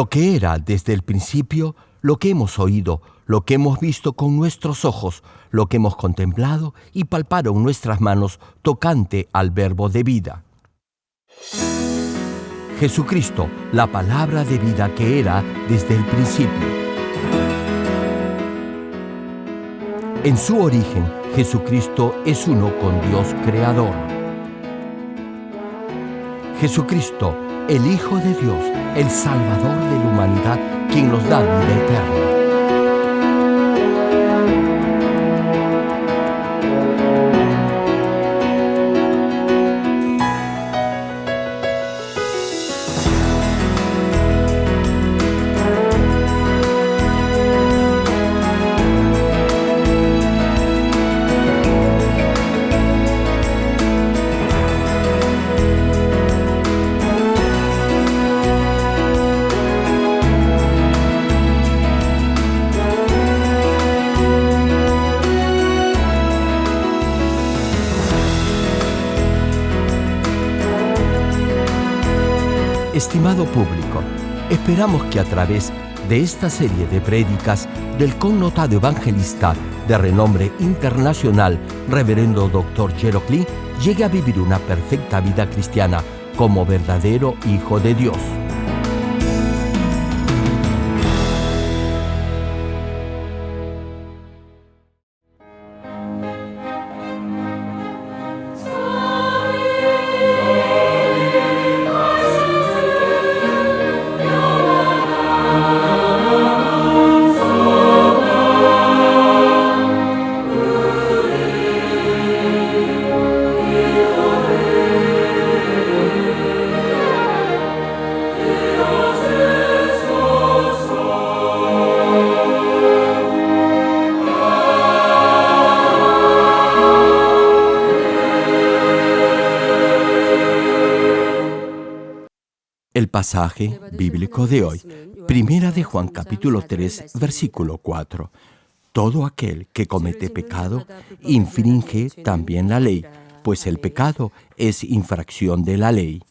lo que era desde el principio, lo que hemos oído, lo que hemos visto con nuestros ojos, lo que hemos contemplado y palpado en nuestras manos tocante al Verbo de vida. Jesucristo, la palabra de vida que era desde el principio. En su origen, Jesucristo es uno con Dios Creador. Jesucristo, el Hijo de Dios, el Salvador de la humanidad, quien nos da vida eterna. Estimado público, esperamos que a través de esta serie de prédicas del connotado evangelista de renombre internacional, Reverendo Dr. Gerald Klee, llegue a vivir una perfecta vida cristiana como verdadero Hijo de Dios. El pasaje bíblico de hoy, Primera de Juan capítulo 3, versículo 4. Todo aquel que comete pecado infringe también la ley, pues el pecado es infracción de la ley.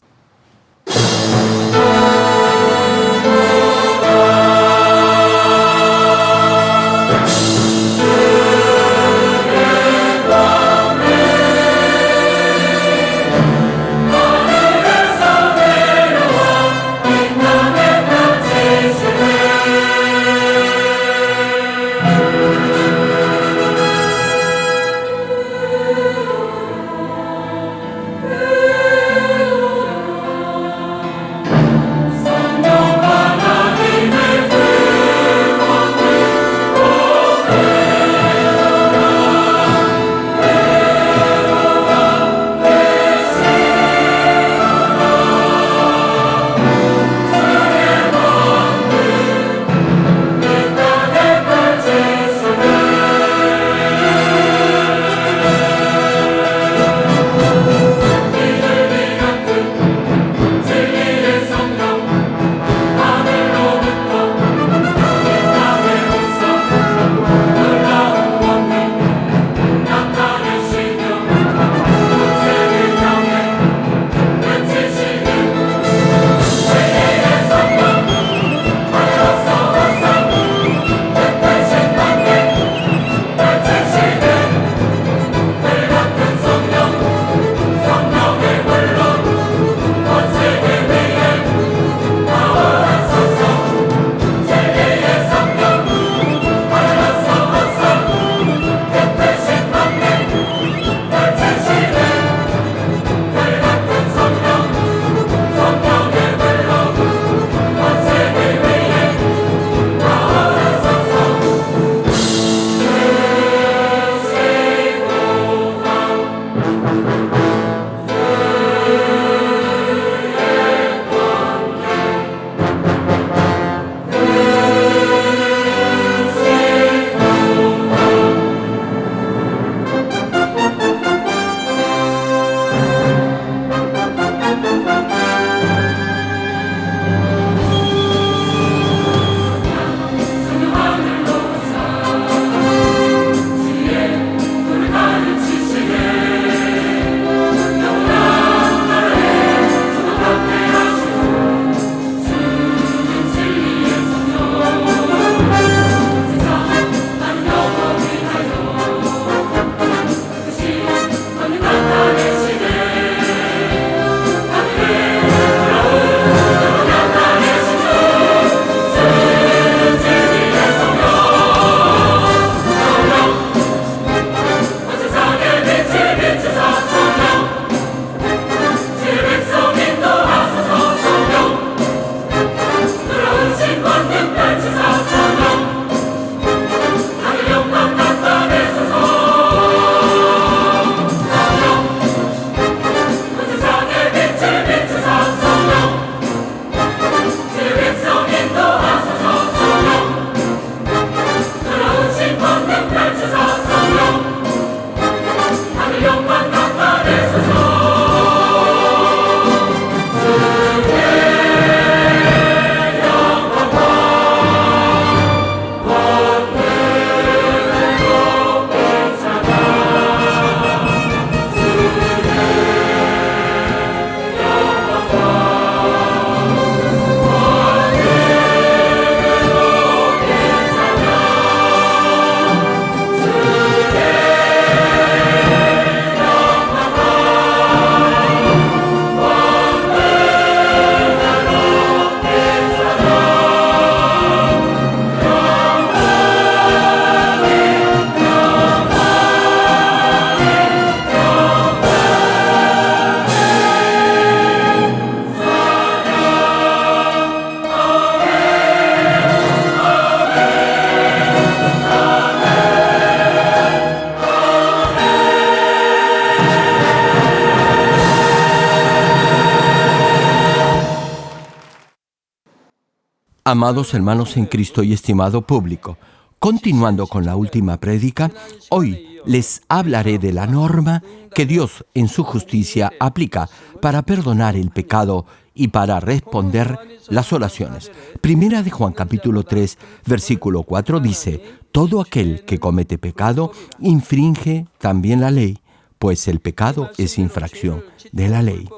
Amados hermanos en Cristo y estimado público, continuando con la última prédica, hoy les hablaré de la norma que Dios en su justicia aplica para perdonar el pecado y para responder las oraciones. Primera de Juan capítulo 3, versículo 4 dice: todo aquel que comete pecado infringe también la ley, pues el pecado es infracción de la ley.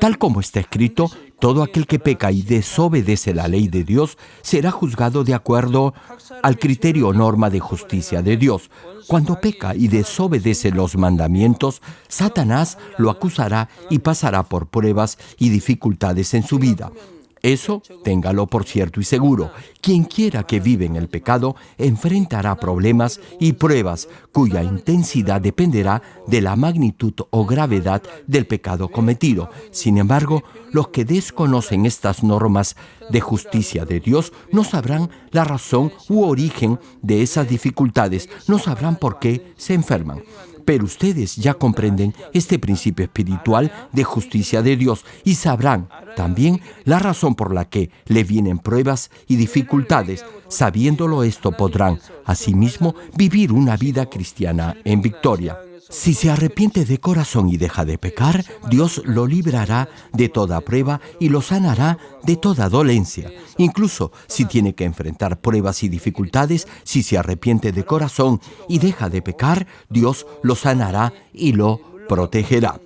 Tal como está escrito, todo aquel que peca y desobedece la ley de Dios será juzgado de acuerdo al criterio o norma de justicia de Dios. Cuando peca y desobedece los mandamientos, Satanás lo acusará y pasará por pruebas y dificultades en su vida. Eso téngalo por cierto y seguro. Quien quiera que vive en el pecado enfrentará problemas y pruebas cuya intensidad dependerá de la magnitud o gravedad del pecado cometido. Sin embargo, los que desconocen estas normas de justicia de Dios no sabrán la razón u origen de esas dificultades, no sabrán por qué se enferman. Pero ustedes ya comprenden este principio espiritual de justicia de Dios y sabrán también la razón por la que le vienen pruebas y dificultades. Sabiéndolo esto, podrán, asimismo, vivir una vida cristiana en victoria. Si se arrepiente de corazón y deja de pecar, Dios lo librará de toda prueba y lo sanará de toda dolencia. Incluso si tiene que enfrentar pruebas y dificultades, si se arrepiente de corazón y deja de pecar, Dios lo sanará y lo protegerá.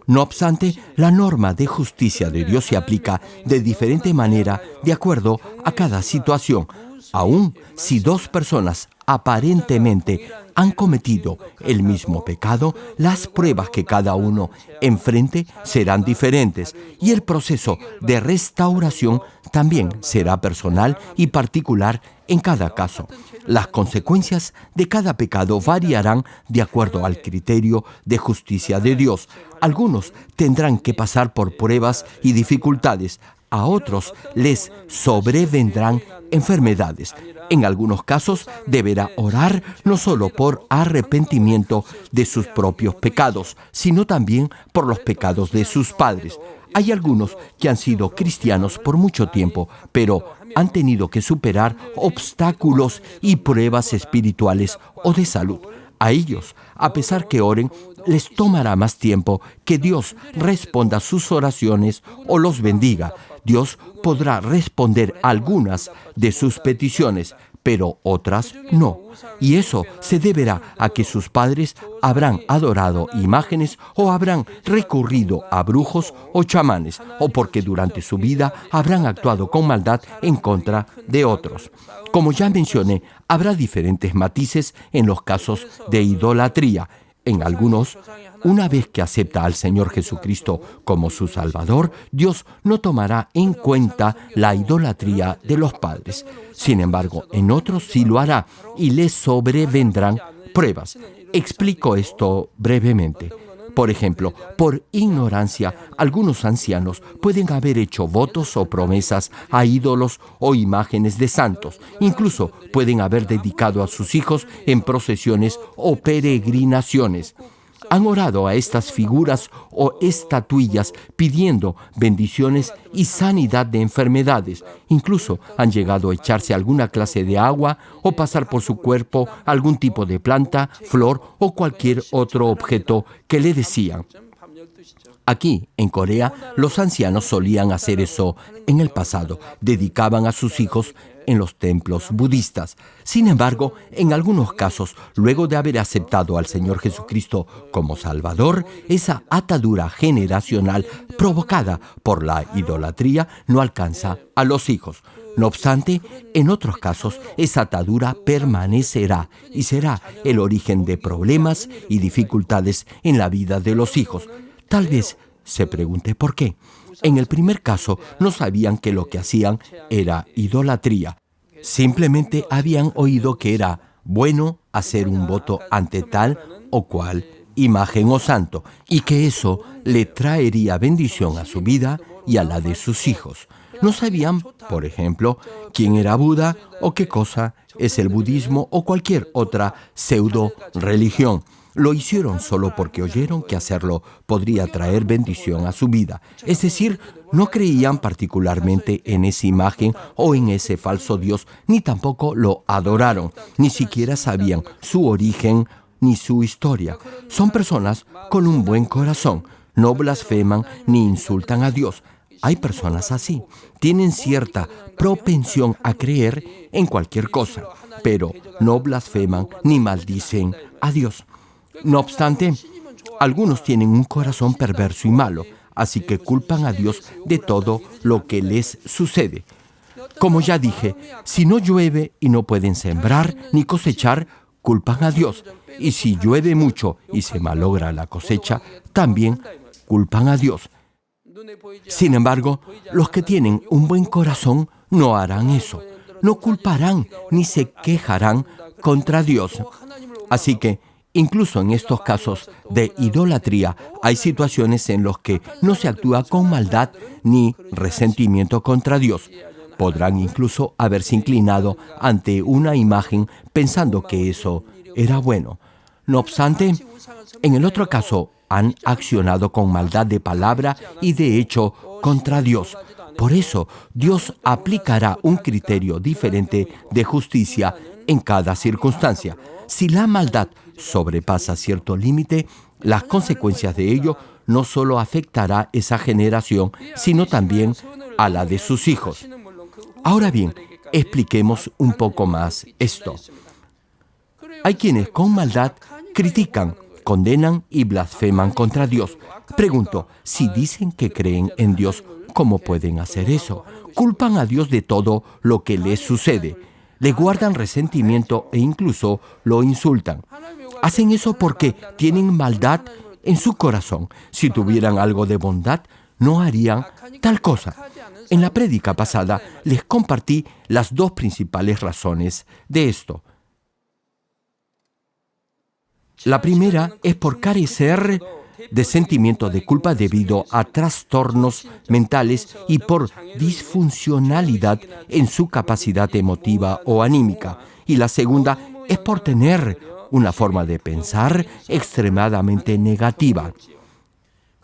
No obstante, la norma de justicia de Dios se aplica de diferente manera de acuerdo a cada situación. Aun si dos personas aparentemente han cometido el mismo pecado, las pruebas que cada uno enfrente serán diferentes y el proceso de restauración también será personal y particular en cada caso. Las consecuencias de cada pecado variarán de acuerdo al criterio de justicia de Dios. Algunos tendrán que pasar por pruebas y dificultades. A otros les sobrevendrán enfermedades. En algunos casos deberá orar no solo por arrepentimiento de sus propios pecados, sino también por los pecados de sus padres. Hay algunos que han sido cristianos por mucho tiempo, pero han tenido que superar obstáculos y pruebas espirituales o de salud. A ellos, a pesar que oren, les tomará más tiempo que Dios responda sus oraciones o los bendiga. Dios podrá responder algunas de sus peticiones, pero otras no. Y eso se deberá a que sus padres habrán adorado imágenes o habrán recurrido a brujos o chamanes, o porque durante su vida habrán actuado con maldad en contra de otros. Como ya mencioné, habrá diferentes matices en los casos de idolatría. En algunos, una vez que acepta al Señor Jesucristo como su Salvador, Dios no tomará en cuenta la idolatría de los padres. Sin embargo, en otros sí lo hará y les sobrevendrán pruebas. Explico esto brevemente. Por ejemplo, por ignorancia, algunos ancianos pueden haber hecho votos o promesas a ídolos o imágenes de santos. Incluso pueden haber dedicado a sus hijos en procesiones o peregrinaciones. Han orado a estas figuras o estatuillas pidiendo bendiciones y sanidad de enfermedades. Incluso han llegado a echarse alguna clase de agua o pasar por su cuerpo algún tipo de planta, flor o cualquier otro objeto que le decían. Aquí, en Corea, los ancianos solían hacer eso en el pasado. Dedicaban a sus hijos en los templos budistas. Sin embargo, en algunos casos, luego de haber aceptado al Señor Jesucristo como Salvador, esa atadura generacional provocada por la idolatría no alcanza a los hijos. No obstante, en otros casos, esa atadura permanecerá y será el origen de problemas y dificultades en la vida de los hijos. Tal vez se pregunte por qué. En el primer caso, no sabían que lo que hacían era idolatría. Simplemente habían oído que era bueno hacer un voto ante tal o cual imagen o santo, y que eso le traería bendición a su vida y a la de sus hijos. No sabían, por ejemplo, quién era Buda o qué cosa es el budismo o cualquier otra pseudo religión. Lo hicieron solo porque oyeron que hacerlo podría traer bendición a su vida. Es decir, no creían particularmente en esa imagen o en ese falso Dios, ni tampoco lo adoraron, ni siquiera sabían su origen ni su historia. Son personas con un buen corazón, no blasfeman ni insultan a Dios. Hay personas así, tienen cierta propensión a creer en cualquier cosa, pero no blasfeman ni maldicen a Dios. No obstante, algunos tienen un corazón perverso y malo, así que culpan a Dios de todo lo que les sucede. Como ya dije, si no llueve y no pueden sembrar ni cosechar, culpan a Dios. Y si llueve mucho y se malogra la cosecha, también culpan a Dios. Sin embargo, los que tienen un buen corazón no harán eso. No culparán ni se quejarán contra Dios. Así que, incluso en estos casos de idolatría, hay situaciones en las que no se actúa con maldad ni resentimiento contra Dios. Podrán incluso haberse inclinado ante una imagen pensando que eso era bueno. No obstante, en el otro caso, han accionado con maldad de palabra y de hecho contra Dios. Por eso, Dios aplicará un criterio diferente de justicia en cada circunstancia. Si la maldad sobrepasa cierto límite, las consecuencias de ello no solo afectará esa generación, sino también a la de sus hijos. Ahora bien, expliquemos un poco más esto. Hay quienes con maldad critican, condenan y blasfeman contra Dios. Pregunto, si dicen que creen en Dios, ¿cómo pueden hacer eso? Culpan a Dios de todo lo que les sucede. Le guardan resentimiento e incluso lo insultan. Hacen eso porque tienen maldad en su corazón. Si tuvieran algo de bondad, no harían tal cosa. En la prédica pasada les compartí las dos principales razones de esto. La primera es por carecer de sentimiento de culpa debido a trastornos mentales y por disfuncionalidad en su capacidad emotiva o anímica. Y la segunda es por tener una forma de pensar extremadamente negativa.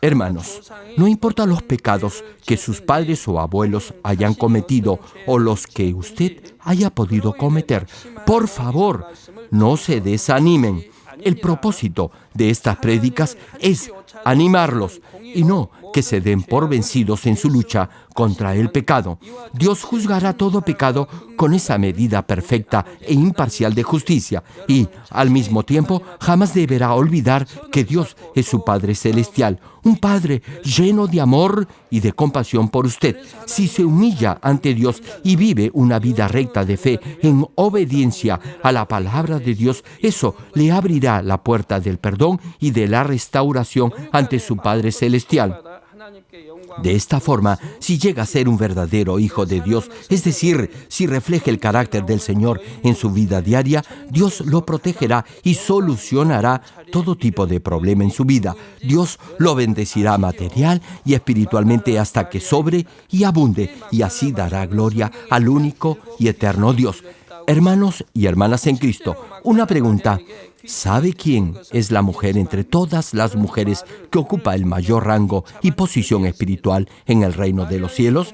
Hermanos, no importa los pecados que sus padres o abuelos hayan cometido o los que usted haya podido cometer, por favor, no se desanimen. El propósito de estas prédicas es animarlos y no que se den por vencidos en su lucha contra el pecado. Dios juzgará todo pecado con esa medida perfecta e imparcial de justicia y, al mismo tiempo, jamás deberá olvidar que Dios es su Padre Celestial, un Padre lleno de amor y de compasión por usted. Si se humilla ante Dios y vive una vida recta de fe en obediencia a la palabra de Dios, eso le abrirá la puerta del perdón y de la restauración ante su Padre Celestial. De esta forma, si llega a ser un verdadero hijo de Dios, es decir, si refleja el carácter del Señor en su vida diaria, Dios lo protegerá y solucionará todo tipo de problema en su vida. Dios lo bendecirá material y espiritualmente hasta que sobre y abunde, y así dará gloria al único y eterno Dios. Hermanos y hermanas en Cristo, una pregunta. ¿Sabe quién es la mujer entre todas las mujeres que ocupa el mayor rango y posición espiritual en el reino de los cielos?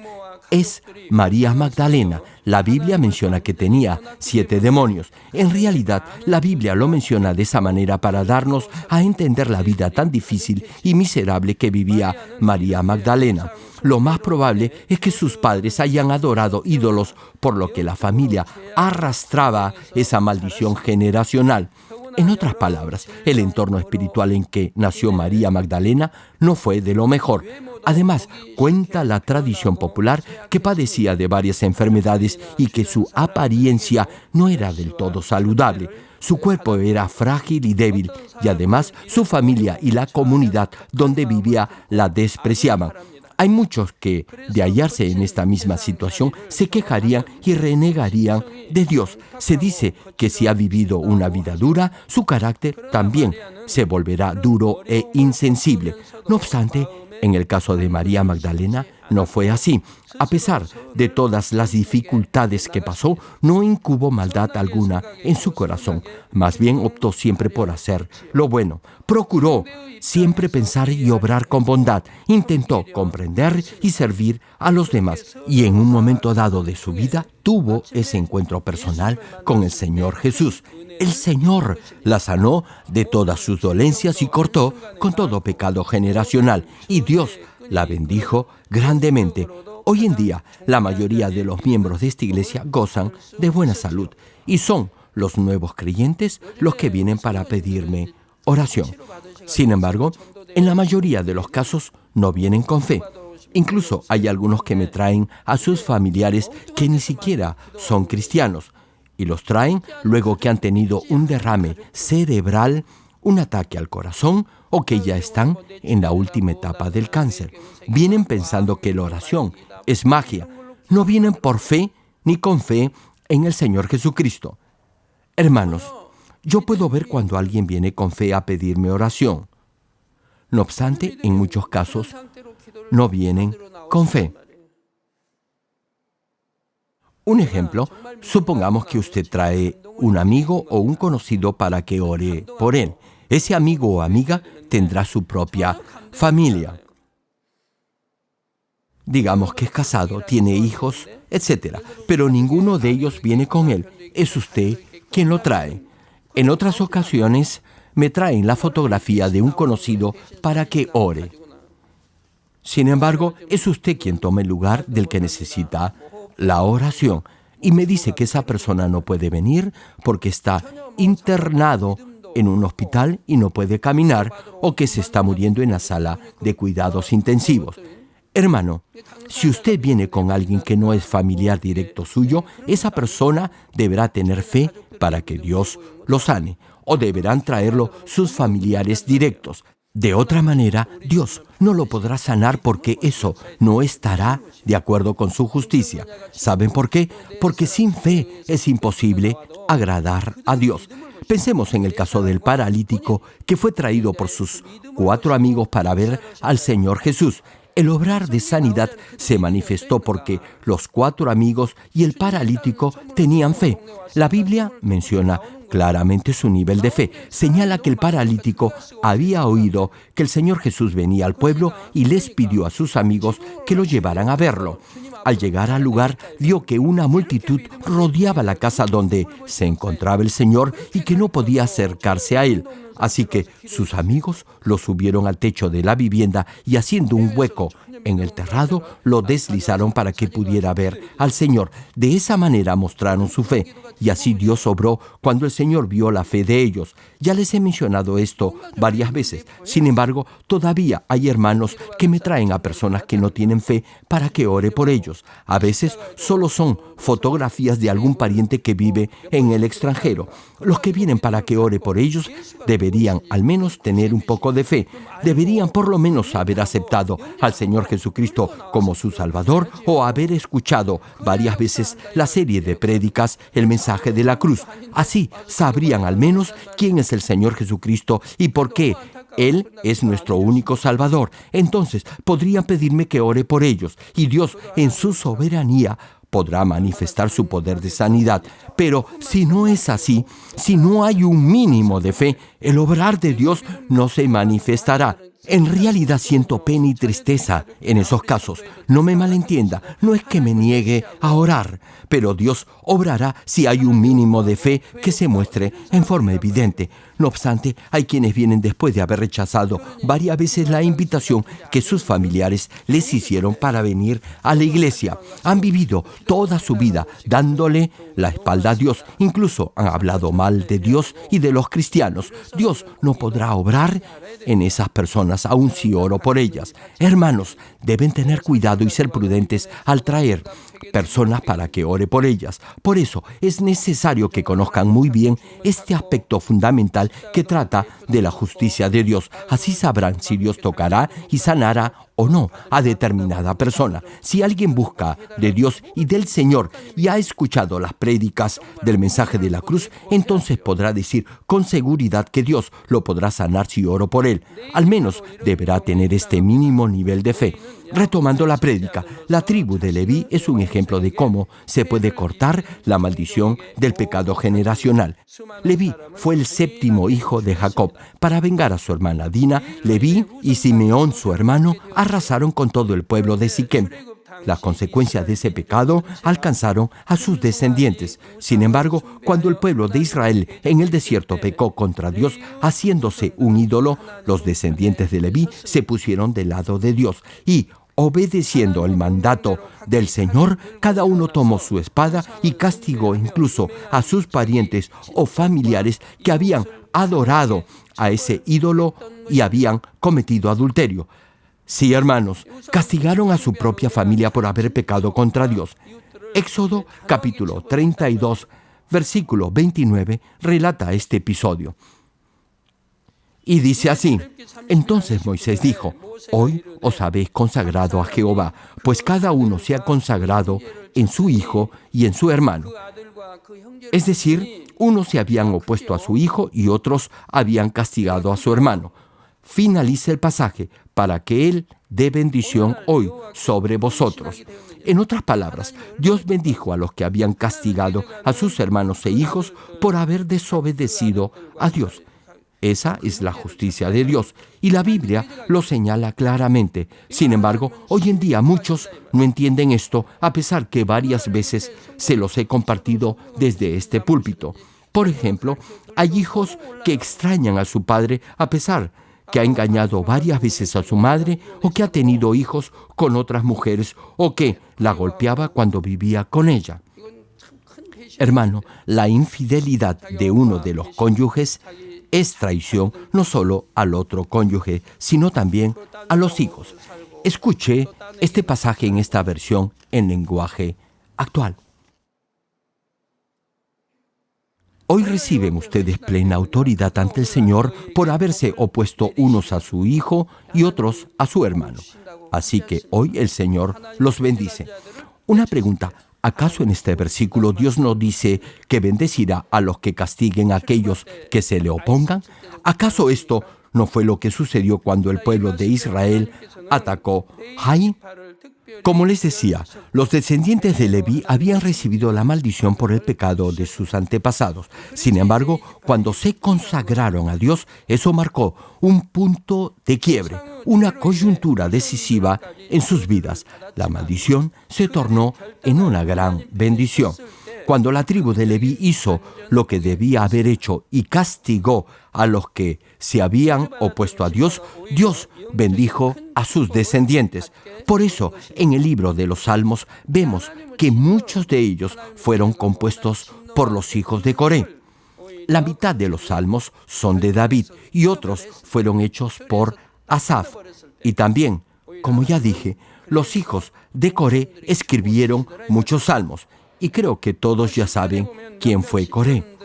Es María Magdalena. La Biblia menciona que tenía 7 demonios. En realidad, la Biblia lo menciona de esa manera para darnos a entender la vida tan difícil y miserable que vivía María Magdalena. Lo más probable es que sus padres hayan adorado ídolos, por lo que la familia arrastraba esa maldición generacional. En otras palabras, el entorno espiritual en que nació María Magdalena no fue de lo mejor. Además, cuenta la tradición popular que padecía de varias enfermedades y que su apariencia no era del todo saludable. Su cuerpo era frágil y débil, y además su familia y la comunidad donde vivía la despreciaban. Hay muchos que, de hallarse en esta misma situación, se quejarían y renegarían de Dios. Se dice que si ha vivido una vida dura, su carácter también se volverá duro e insensible. No obstante, en el caso de María Magdalena, no fue así. A pesar de todas las dificultades que pasó, no incubó maldad alguna en su corazón. Más bien optó siempre por hacer lo bueno. Procuró siempre pensar y obrar con bondad. Intentó comprender y servir a los demás. Y en un momento dado de su vida, tuvo ese encuentro personal con el Señor Jesús. El Señor la sanó de todas sus dolencias y cortó con todo pecado generacional. Y Dios la bendijo grandemente. Hoy en día, la mayoría de los miembros de esta iglesia gozan de buena salud y son los nuevos creyentes los que vienen para pedirme oración. Sin embargo, en la mayoría de los casos no vienen con fe. Incluso hay algunos que me traen a sus familiares que ni siquiera son cristianos y los traen luego que han tenido un derrame cerebral, un ataque al corazón o que ya están en la última etapa del cáncer. Vienen pensando que la oración es magia. No vienen por fe ni con fe en el Señor Jesucristo. Hermanos, yo puedo ver cuando alguien viene con fe a pedirme oración. No obstante, en muchos casos no vienen con fe. Un ejemplo, supongamos que usted trae un amigo o un conocido para que ore por él. Ese amigo o amiga tendrá su propia familia. Digamos que es casado, tiene hijos, etc. Pero ninguno de ellos viene con él. Es usted quien lo trae. En otras ocasiones me traen la fotografía de un conocido para que ore. Sin embargo, es usted quien toma el lugar del que necesita la oración y me dice que esa persona no puede venir porque está internado en un hospital y no puede caminar o que se está muriendo en la sala de cuidados intensivos. Hermano, si usted viene con alguien que no es familiar directo suyo, esa persona deberá tener fe para que Dios lo sane, o deberán traerlo sus familiares directos. De otra manera, Dios no lo podrá sanar porque eso no estará de acuerdo con su justicia. ¿Saben por qué? Porque sin fe es imposible agradar a Dios. Pensemos en el caso del paralítico que fue traído por sus 4 amigos para ver al Señor Jesús. El obrar de sanidad se manifestó porque los 4 amigos y el paralítico tenían fe. La Biblia menciona claramente su nivel de fe. Señala que el paralítico había oído que el Señor Jesús venía al pueblo y les pidió a sus amigos que lo llevaran a verlo. Al llegar al lugar, vio que una multitud rodeaba la casa donde se encontraba el Señor y que no podía acercarse a él. Así que sus amigos lo subieron al techo de la vivienda y haciendo un hueco en el terrado, lo deslizaron para que pudiera ver al Señor. De esa manera mostraron su fe. Y así Dios obró cuando el Señor vio la fe de ellos. Ya les he mencionado esto varias veces. Sin embargo, todavía hay hermanos que me traen a personas que no tienen fe para que ore por ellos. A veces solo son fotografías de algún pariente que vive en el extranjero. Los que vienen para que ore por ellos deberían al menos tener un poco de fe. Deberían por lo menos haber aceptado al Señor Jesucristo como su Salvador o haber escuchado varias veces la serie de prédicas, el mensaje de la cruz. Así sabrían al menos quién es el Señor Jesucristo y por qué Él es nuestro único Salvador. Entonces podrían pedirme que ore por ellos y Dios en su soberanía podrá manifestar su poder de sanidad. Pero si no es así, si no hay un mínimo de fe, el obrar de Dios no se manifestará. En realidad siento pena y tristeza en esos casos. No me malentienda, no es que me niegue a orar, pero Dios obrará si hay un mínimo de fe que se muestre en forma evidente. No obstante, hay quienes vienen después de haber rechazado varias veces la invitación que sus familiares les hicieron para venir a la iglesia. Han vivido toda su vida dándole la espalda a Dios. Incluso han hablado mal de Dios y de los cristianos. Dios no podrá obrar en esas personas, aun si oro por ellas. Hermanos, deben tener cuidado y ser prudentes al traer personas para que ore por ellas. Por eso es necesario que conozcan muy bien este aspecto fundamental que trata de la justicia de Dios. Así sabrán si Dios tocará y sanará o no a determinada persona. Si alguien busca de Dios y del Señor y ha escuchado las prédicas del mensaje de la cruz, entonces podrá decir con seguridad que Dios lo podrá sanar si oro por él. Al menos deberá tener este mínimo nivel de fe. Retomando la prédica, la tribu de Leví es un ejemplo de cómo se puede cortar la maldición del pecado generacional. Leví fue el séptimo hijo de Jacob. Para vengar a su hermana Dina, Leví y Simeón, su hermano, arrasaron con todo el pueblo de Siquem. Las consecuencias de ese pecado alcanzaron a sus descendientes. Sin embargo, cuando el pueblo de Israel en el desierto pecó contra Dios, haciéndose un ídolo, los descendientes de Leví se pusieron del lado de Dios y, obedeciendo el mandato del Señor, cada uno tomó su espada y castigó incluso a sus parientes o familiares que habían adorado a ese ídolo y habían cometido adulterio. Sí, hermanos, castigaron a su propia familia por haber pecado contra Dios. Éxodo capítulo 32, versículo 29, relata este episodio. Y dice así: entonces Moisés dijo: hoy os habéis consagrado a Jehová, pues cada uno se ha consagrado en su hijo y en su hermano. Es decir, unos se habían opuesto a su hijo y otros habían castigado a su hermano. Finaliza el pasaje para que Él dé bendición hoy sobre vosotros. En otras palabras, Dios bendijo a los que habían castigado a sus hermanos e hijos por haber desobedecido a Dios. Esa es la justicia de Dios, y la Biblia lo señala claramente. Sin embargo, hoy en día muchos no entienden esto, a pesar que varias veces se los he compartido desde este púlpito. Por ejemplo, hay hijos que extrañan a su padre a pesar que ha engañado varias veces a su madre, o que ha tenido hijos con otras mujeres, o que la golpeaba cuando vivía con ella. Hermano, la infidelidad de uno de los cónyuges es traición no solo al otro cónyuge, sino también a los hijos. Escuche este pasaje en esta versión en lenguaje actual. Hoy reciben ustedes plena autoridad ante el Señor por haberse opuesto unos a su hijo y otros a su hermano. Así que hoy el Señor los bendice. Una pregunta: ¿acaso en este versículo Dios no dice que bendecirá a los que castiguen a aquellos que se le opongan? ¿Acaso esto no fue lo que sucedió cuando el pueblo de Israel atacó Hai? Como les decía, los descendientes de Leví habían recibido la maldición por el pecado de sus antepasados. Sin embargo, cuando se consagraron a Dios, eso marcó un punto de quiebre, una coyuntura decisiva en sus vidas. La maldición se tornó en una gran bendición. Cuando la tribu de Leví hizo lo que debía haber hecho y castigó a los que se habían opuesto a Dios, Dios bendijo a sus descendientes. Por eso, en el libro de los Salmos vemos que muchos de ellos fueron compuestos por los hijos de Coré. La mitad de los salmos son de David y otros fueron hechos por Asaf. Y también, como ya dije, los hijos de Coré escribieron muchos salmos. Y creo que todos ya saben quién fue Coré.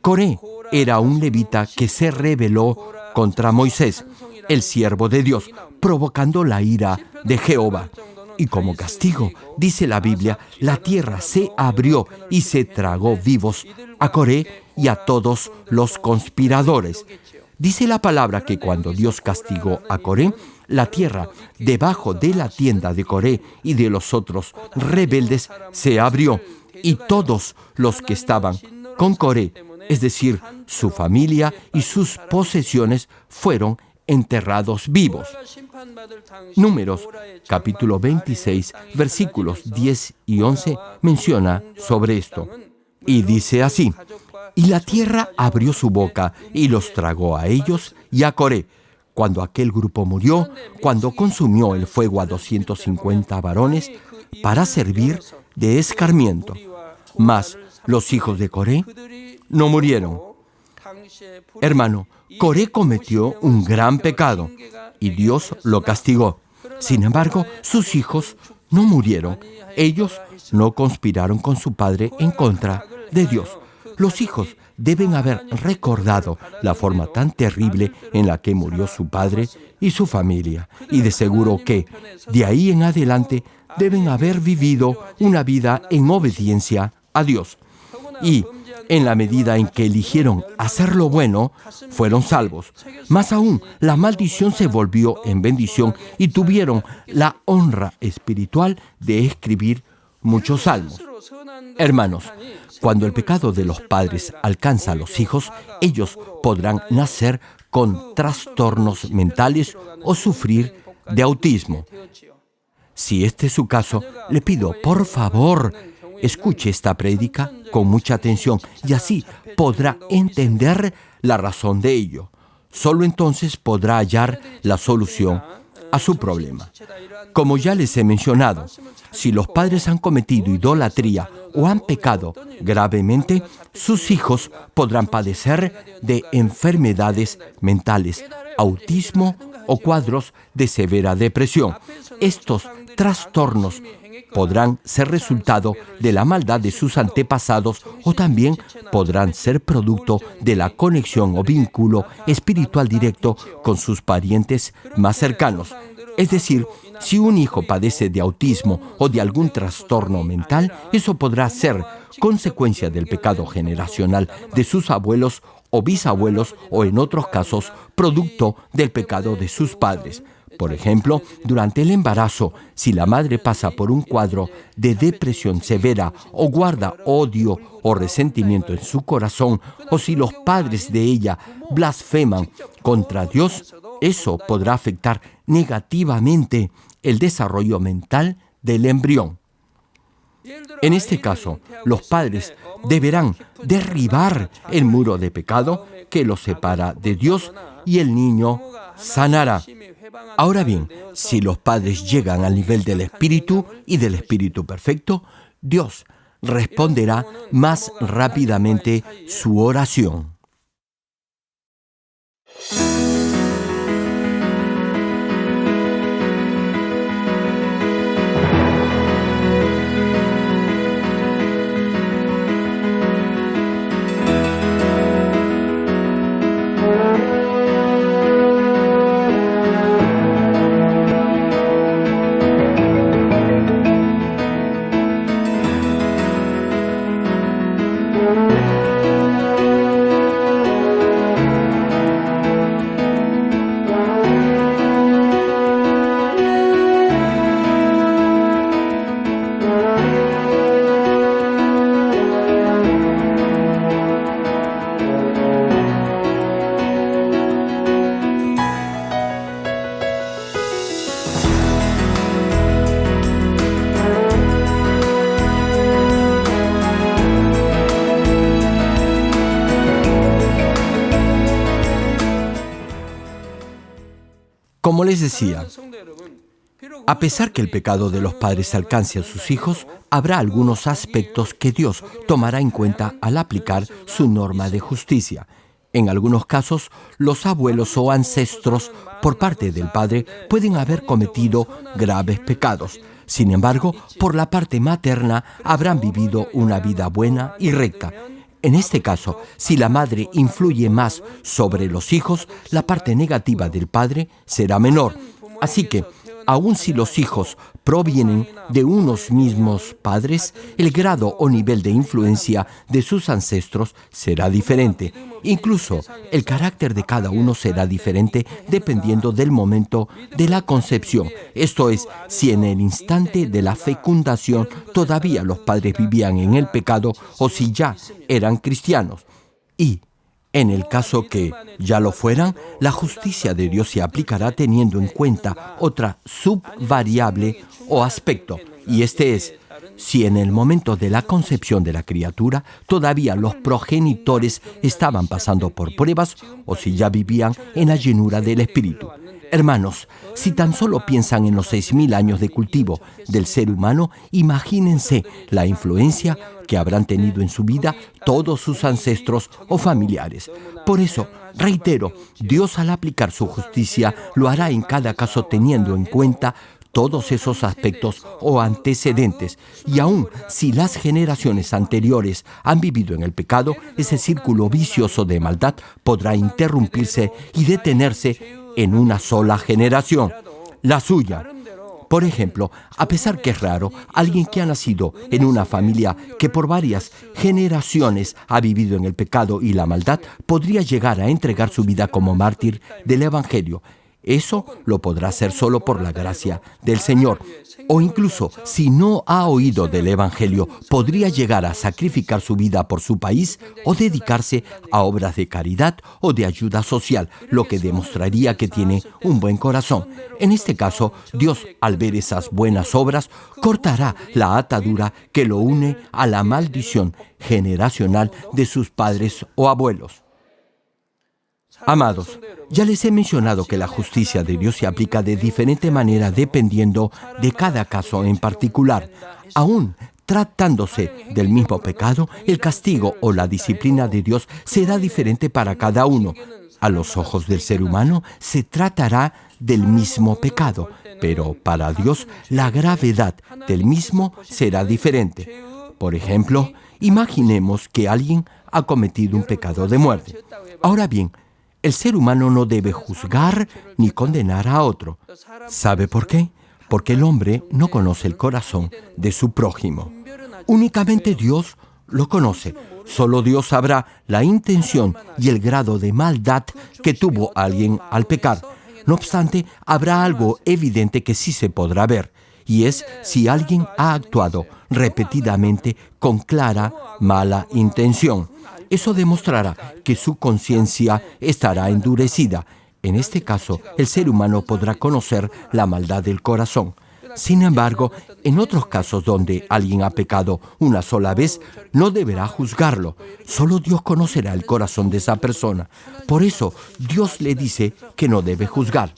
Coré era un levita que se rebeló contra Moisés, el siervo de Dios, provocando la ira de Jehová. Y como castigo, dice la Biblia, la tierra se abrió y se tragó vivos a Coré y a todos los conspiradores. Dice la palabra que cuando Dios castigó a Coré, la tierra debajo de la tienda de Coré y de los otros rebeldes se abrió, y todos los que estaban con Coré, es decir, su familia y sus posesiones, fueron enterrados vivos. Números, capítulo 26, versículos 10 y 11, menciona sobre esto. Y dice así: y la tierra abrió su boca y los tragó a ellos y a Coré. Cuando aquel grupo murió, cuando consumió el fuego a 250 varones para servir de escarmiento. Mas los hijos de Coré no murieron. Hermano, Coré cometió un gran pecado y Dios lo castigó. Sin embargo, sus hijos no murieron. Ellos no conspiraron con su padre en contra de Dios. Los hijos deben haber recordado la forma tan terrible en la que murió su padre y su familia, y de seguro que, de ahí en adelante, deben haber vivido una vida en obediencia a Dios. Y, en la medida en que eligieron hacer lo bueno, fueron salvos. Más aún, la maldición se volvió en bendición y tuvieron la honra espiritual de escribir muchos salmos. Hermanos, cuando el pecado de los padres alcanza a los hijos, ellos podrán nacer con trastornos mentales o sufrir de autismo. Si este es su caso, le pido, por favor, escuche esta prédica con mucha atención y así podrá entender la razón de ello. Solo entonces podrá hallar la solución a su problema. Como ya les he mencionado, si los padres han cometido idolatría o han pecado gravemente, sus hijos podrán padecer de enfermedades mentales, autismo o cuadros de severa depresión. Estos trastornos podrán ser resultado de la maldad de sus antepasados o también podrán ser producto de la conexión o vínculo espiritual directo con sus parientes más cercanos. Es decir, si un hijo padece de autismo o de algún trastorno mental, eso podrá ser consecuencia del pecado generacional de sus abuelos o bisabuelos o, en otros casos, producto del pecado de sus padres. Por ejemplo, durante el embarazo, si la madre pasa por un cuadro de depresión severa o guarda odio o resentimiento en su corazón, o si los padres de ella blasfeman contra Dios, eso podrá afectar negativamente el desarrollo mental del embrión. En este caso, los padres deberán derribar el muro de pecado que los separa de Dios y el niño sanará. Ahora bien, si los padres llegan al nivel del Espíritu y del Espíritu perfecto, Dios responderá más rápidamente su oración. Como les decía, a pesar que el pecado de los padres alcance a sus hijos, habrá algunos aspectos que Dios tomará en cuenta al aplicar su norma de justicia. En algunos casos, los abuelos o ancestros por parte del padre pueden haber cometido graves pecados. Sin embargo, por la parte materna habrán vivido una vida buena y recta. En este caso, si la madre influye más sobre los hijos, la parte negativa del padre será menor. Así que, aun si los hijos provienen de unos mismos padres, el grado o nivel de influencia de sus ancestros será diferente. Incluso, el carácter de cada uno será diferente dependiendo del momento de la concepción. Esto es, si en el instante de la fecundación todavía los padres vivían en el pecado o si ya eran cristianos. Y, en el caso que ya lo fueran, la justicia de Dios se aplicará teniendo en cuenta otra subvariable o aspecto, y este es, si en el momento de la concepción de la criatura todavía los progenitores estaban pasando por pruebas o si ya vivían en la llenura del Espíritu. Hermanos, si tan solo piensan en los 6.000 años de cultivo del ser humano, imagínense la influencia que habrán tenido en su vida todos sus ancestros o familiares. Por eso, reitero, Dios al aplicar su justicia lo hará en cada caso teniendo en cuenta todos esos aspectos o antecedentes. Y aun si las generaciones anteriores han vivido en el pecado, ese círculo vicioso de maldad podrá interrumpirse y detenerse en una sola generación, la suya. Por ejemplo, a pesar que es raro, alguien que ha nacido en una familia que por varias generaciones ha vivido en el pecado y la maldad, podría llegar a entregar su vida como mártir del Evangelio. Eso lo podrá hacer solo por la gracia del Señor. O incluso, si no ha oído del Evangelio, podría llegar a sacrificar su vida por su país o dedicarse a obras de caridad o de ayuda social, lo que demostraría que tiene un buen corazón. En este caso, Dios, al ver esas buenas obras, cortará la atadura que lo une a la maldición generacional de sus padres o abuelos. Amados, ya les he mencionado que la justicia de Dios se aplica de diferente manera dependiendo de cada caso en particular. Aún tratándose del mismo pecado, el castigo o la disciplina de Dios será diferente para cada uno. A los ojos del ser humano se tratará del mismo pecado, pero para Dios la gravedad del mismo será diferente. Por ejemplo, imaginemos que alguien ha cometido un pecado de muerte. Ahora bien, el ser humano no debe juzgar ni condenar a otro. ¿Sabe por qué? Porque el hombre no conoce el corazón de su prójimo. Únicamente Dios lo conoce. Solo Dios sabrá la intención y el grado de maldad que tuvo alguien al pecar. No obstante, habrá algo evidente que sí se podrá ver, y es si alguien ha actuado repetidamente con clara mala intención. Eso demostrará que su conciencia estará endurecida. En este caso, el ser humano podrá conocer la maldad del corazón. Sin embargo, en otros casos donde alguien ha pecado una sola vez, no deberá juzgarlo. Solo Dios conocerá el corazón de esa persona. Por eso, Dios le dice que no debe juzgar.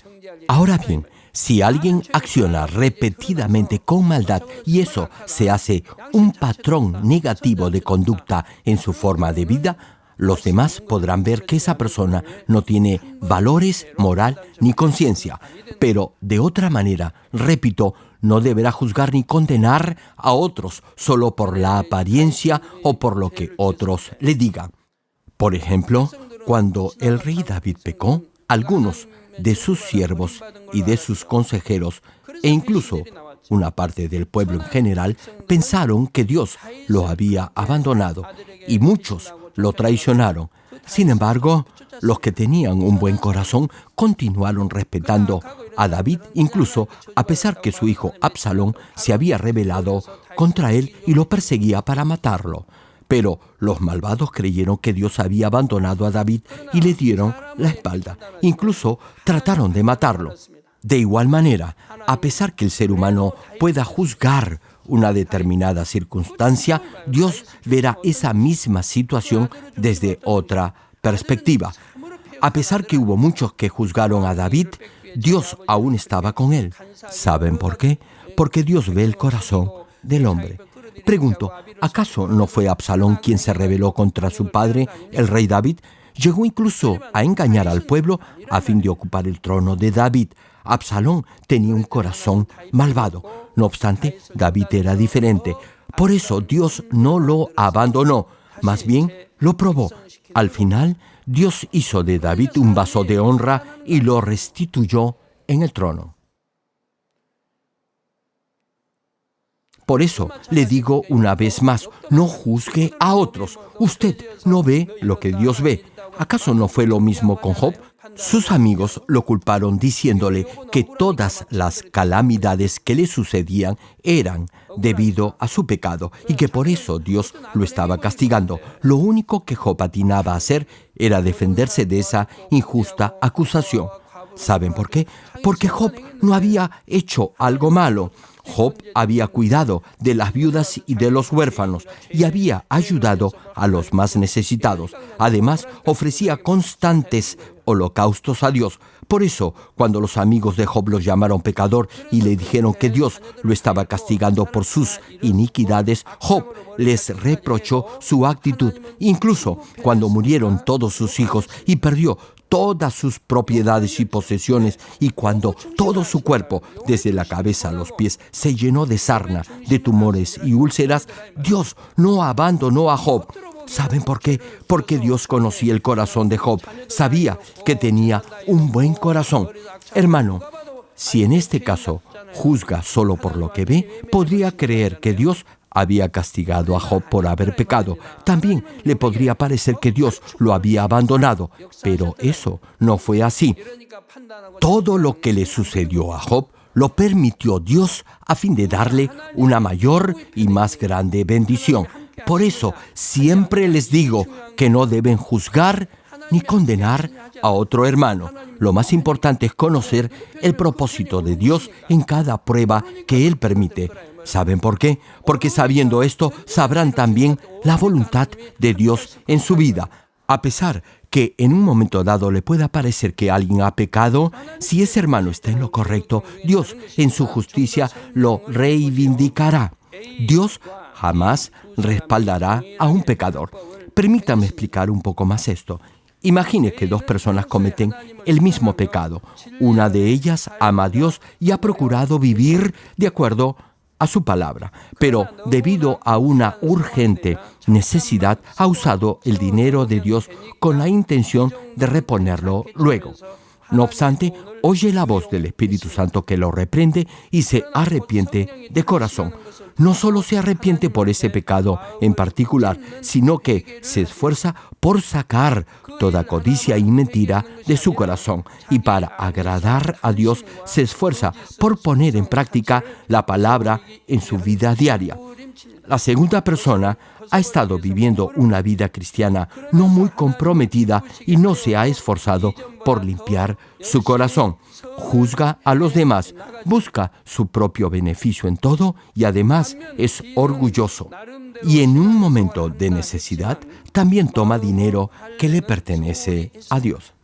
Ahora bien, si alguien acciona repetidamente con maldad y eso se hace un patrón negativo de conducta en su forma de vida, los demás podrán ver que esa persona no tiene valores, moral ni conciencia. Pero de otra manera, repito, no deberá juzgar ni condenar a otros solo por la apariencia o por lo que otros le digan. Por ejemplo, cuando el rey David pecó, algunos de sus siervos y de sus consejeros, e incluso una parte del pueblo en general, pensaron que Dios lo había abandonado, y muchos lo traicionaron. Sin embargo, los que tenían un buen corazón continuaron respetando a David, incluso a pesar que su hijo Absalón se había rebelado contra él y lo perseguía para matarlo. Pero los malvados creyeron que Dios había abandonado a David y le dieron la espalda. Incluso trataron de matarlo. De igual manera, a pesar que el ser humano pueda juzgar una determinada circunstancia, Dios verá esa misma situación desde otra perspectiva. A pesar que hubo muchos que juzgaron a David, Dios aún estaba con él. ¿Saben por qué? Porque Dios ve el corazón del hombre. Pregunto, ¿acaso no fue Absalón quien se rebeló contra su padre, el rey David? Llegó incluso a engañar al pueblo a fin de ocupar el trono de David. Absalón tenía un corazón malvado. No obstante, David era diferente. Por eso Dios no lo abandonó, más bien lo probó. Al final, Dios hizo de David un vaso de honra y lo restituyó en el trono. Por eso le digo una vez más, no juzgue a otros. Usted no ve lo que Dios ve. ¿Acaso no fue lo mismo con Job? Sus amigos lo culparon diciéndole que todas las calamidades que le sucedían eran debido a su pecado y que por eso Dios lo estaba castigando. Lo único que Job atinaba a hacer era defenderse de esa injusta acusación. ¿Saben por qué? Porque Job no había hecho algo malo. Job había cuidado de las viudas y de los huérfanos y había ayudado a los más necesitados. Además, ofrecía constantes holocaustos a Dios. Por eso, cuando los amigos de Job lo llamaron pecador y le dijeron que Dios lo estaba castigando por sus iniquidades, Job les reprochó su actitud. Incluso cuando murieron todos sus hijos y perdió todas sus propiedades y posesiones, y cuando todo su cuerpo, desde la cabeza a los pies, se llenó de sarna, de tumores y úlceras, Dios no abandonó a Job. ¿Saben por qué? Porque Dios conocía el corazón de Job. Sabía que tenía un buen corazón. Hermano, si en este caso juzga solo por lo que ve, podría creer que Dios había castigado a Job por haber pecado. También le podría parecer que Dios lo había abandonado, pero eso no fue así. Todo lo que le sucedió a Job lo permitió Dios a fin de darle una mayor y más grande bendición. Por eso siempre les digo que no deben juzgar ni condenar a otro hermano. Lo más importante es conocer el propósito de Dios en cada prueba que Él permite. ¿Saben por qué? Porque sabiendo esto, sabrán también la voluntad de Dios en su vida. A pesar que en un momento dado le pueda parecer que alguien ha pecado, si ese hermano está en lo correcto, Dios en su justicia lo reivindicará. Dios jamás respaldará a un pecador. Permítame explicar un poco más esto. Imagine que dos personas cometen el mismo pecado. Una de ellas ama a Dios y ha procurado vivir de acuerdo a su palabra, pero debido a una urgente necesidad ha usado el dinero de Dios con la intención de reponerlo luego. No obstante, oye la voz del Espíritu Santo que lo reprende y se arrepiente de corazón. No solo se arrepiente por ese pecado en particular, sino que se esfuerza por sacar toda codicia y mentira de su corazón. Y para agradar a Dios, se esfuerza por poner en práctica la palabra en su vida diaria. La segunda persona ha estado viviendo una vida cristiana no muy comprometida y no se ha esforzado por limpiar su corazón. Juzga a los demás, busca su propio beneficio en todo y además es orgulloso. Y en un momento de necesidad también toma dinero que le pertenece a Dios.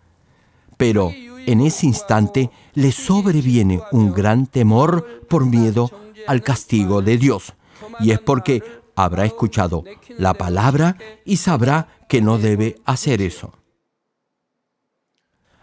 Pero en ese instante le sobreviene un gran temor por miedo al castigo de Dios. Y es porque habrá escuchado la palabra y sabrá que no debe hacer eso.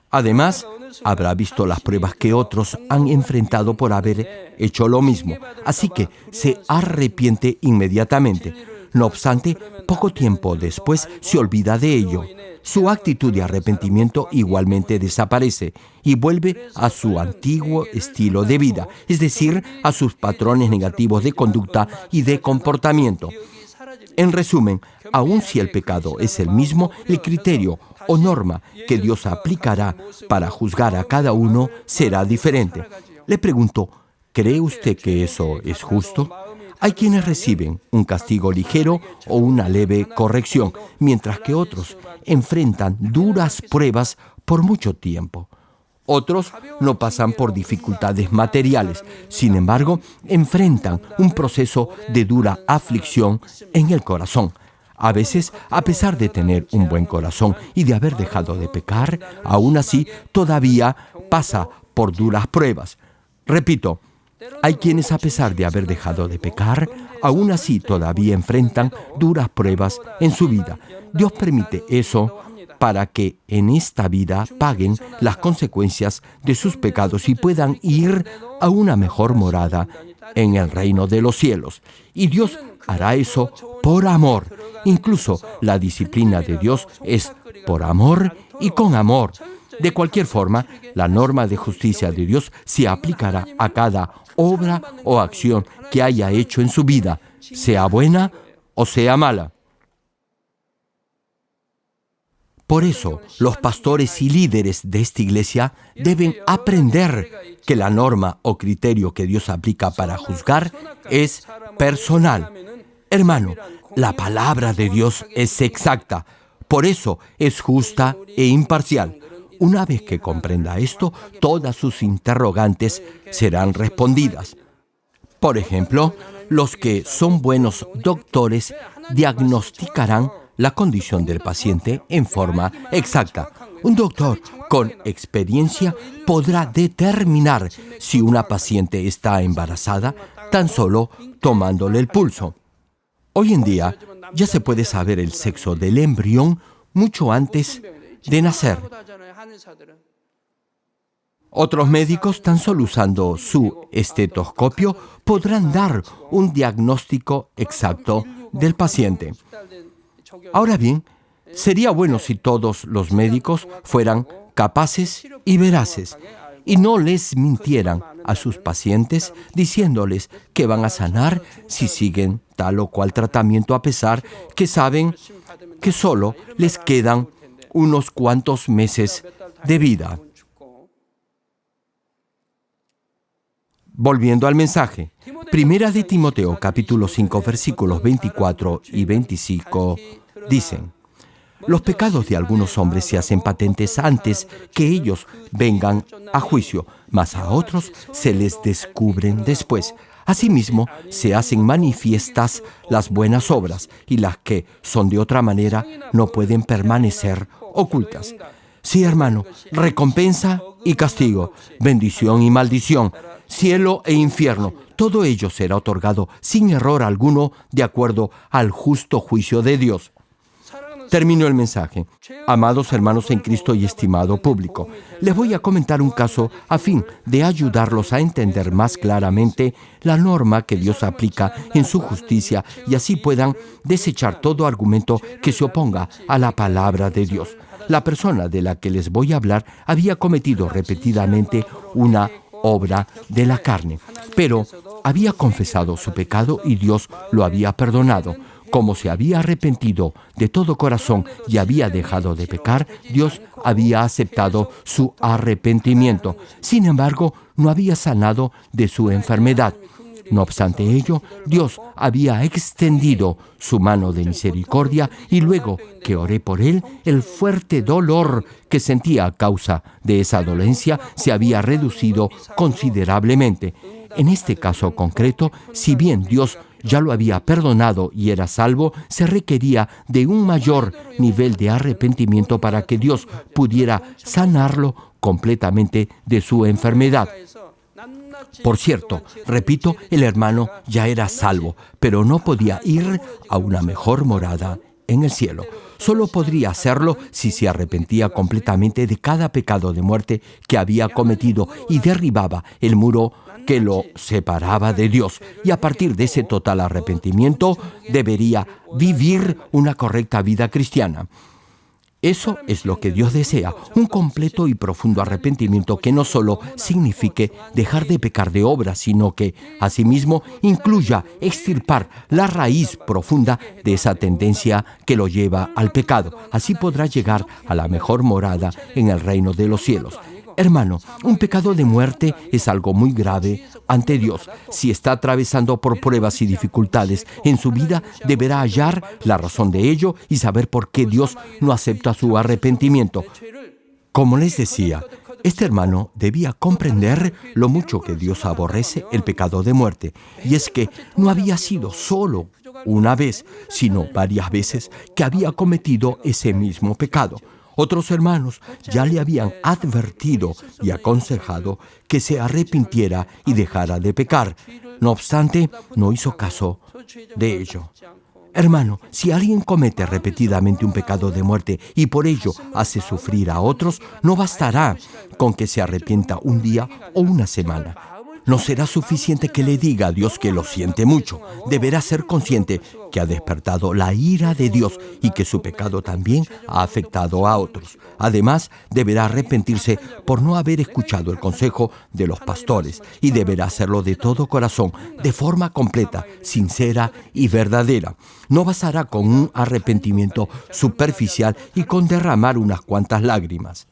Además, habrá visto las pruebas que otros han enfrentado por haber hecho lo mismo. Así que se arrepiente inmediatamente. No obstante, poco tiempo después se olvida de ello. Su actitud de arrepentimiento igualmente desaparece y vuelve a su antiguo estilo de vida, es decir, a sus patrones negativos de conducta y de comportamiento. En resumen, aun si el pecado es el mismo, el criterio o norma que Dios aplicará para juzgar a cada uno será diferente. Le pregunto, ¿cree usted que eso es justo? Hay quienes reciben un castigo ligero o una leve corrección, mientras que otros enfrentan duras pruebas por mucho tiempo. Otros no pasan por dificultades materiales, sin embargo, enfrentan un proceso de dura aflicción en el corazón. A veces, a pesar de tener un buen corazón y de haber dejado de pecar, aún así todavía pasa por duras pruebas. Repito, hay quienes a pesar de haber dejado de pecar, aún así todavía enfrentan duras pruebas en su vida. Dios permite eso para que en esta vida paguen las consecuencias de sus pecados y puedan ir a una mejor morada en el reino de los cielos. Y Dios hará eso por amor. Incluso la disciplina de Dios es por amor y con amor. De cualquier forma, la norma de justicia de Dios se aplicará a cada obra o acción que haya hecho en su vida, sea buena o sea mala. Por eso, los pastores y líderes de esta iglesia deben aprender que la norma o criterio que Dios aplica para juzgar es personal. Hermano, la palabra de Dios es exacta, por eso es justa e imparcial. Una vez que comprenda esto, todas sus interrogantes serán respondidas. Por ejemplo, los que son buenos doctores diagnosticarán la condición del paciente en forma exacta. Un doctor con experiencia podrá determinar si una paciente está embarazada tan solo tomándole el pulso. Hoy en día ya se puede saber el sexo del embrión mucho antes de nacer. Otros médicos, tan solo usando su estetoscopio, podrán dar un diagnóstico exacto del paciente. Ahora bien, sería bueno si todos los médicos fueran capaces y veraces y no les mintieran a sus pacientes diciéndoles que van a sanar si siguen tal o cual tratamiento, a pesar que saben que solo les quedan unos cuantos meses de vida. Volviendo al mensaje, Primera de Timoteo, capítulo 5, versículos 24 y 25, dicen: los pecados de algunos hombres se hacen patentes antes que ellos vengan a juicio, mas a otros se les descubren después. Asimismo, se hacen manifiestas las buenas obras, y las que son de otra manera no pueden permanecer ocultas. Sí, hermano, recompensa y castigo, bendición y maldición, cielo e infierno, todo ello será otorgado sin error alguno de acuerdo al justo juicio de Dios. Termino el mensaje. Amados hermanos en Cristo y estimado público, les voy a comentar un caso a fin de ayudarlos a entender más claramente la norma que Dios aplica en su justicia y así puedan desechar todo argumento que se oponga a la palabra de Dios. La persona de la que les voy a hablar había cometido repetidamente una obra de la carne, pero había confesado su pecado y Dios lo había perdonado. Como se había arrepentido de todo corazón y había dejado de pecar, Dios había aceptado su arrepentimiento. Sin embargo, no había sanado de su enfermedad. No obstante ello, Dios había extendido su mano de misericordia y luego que oré por él, el fuerte dolor que sentía a causa de esa dolencia se había reducido considerablemente. En este caso concreto, si bien Dios ya lo había perdonado y era salvo, se requería de un mayor nivel de arrepentimiento para que Dios pudiera sanarlo completamente de su enfermedad. Por cierto, repito, el hermano ya era salvo, pero no podía ir a una mejor morada en el cielo. Solo podría hacerlo si se arrepentía completamente de cada pecado de muerte que había cometido y derribaba el muro que lo separaba de Dios. Y a partir de ese total arrepentimiento, debería vivir una correcta vida cristiana. Eso es lo que Dios desea, un completo y profundo arrepentimiento que no solo signifique dejar de pecar de obra, sino que, asimismo, incluya extirpar la raíz profunda de esa tendencia que lo lleva al pecado. Así podrá llegar a la mejor morada en el reino de los cielos. Hermano, un pecado de muerte es algo muy grave ante Dios. Si está atravesando por pruebas y dificultades en su vida, deberá hallar la razón de ello y saber por qué Dios no acepta su arrepentimiento. Como les decía, este hermano debía comprender lo mucho que Dios aborrece el pecado de muerte. Y es que no había sido solo una vez, sino varias veces que había cometido ese mismo pecado. Otros hermanos ya le habían advertido y aconsejado que se arrepintiera y dejara de pecar. No obstante, no hizo caso de ello. Hermano, si alguien comete repetidamente un pecado de muerte y por ello hace sufrir a otros, no bastará con que se arrepienta un día o una semana. No será suficiente que le diga a Dios que lo siente mucho. Deberá ser consciente que ha despertado la ira de Dios y que su pecado también ha afectado a otros. Además, deberá arrepentirse por no haber escuchado el consejo de los pastores y deberá hacerlo de todo corazón, de forma completa, sincera y verdadera. No bastará con un arrepentimiento superficial y con derramar unas cuantas lágrimas.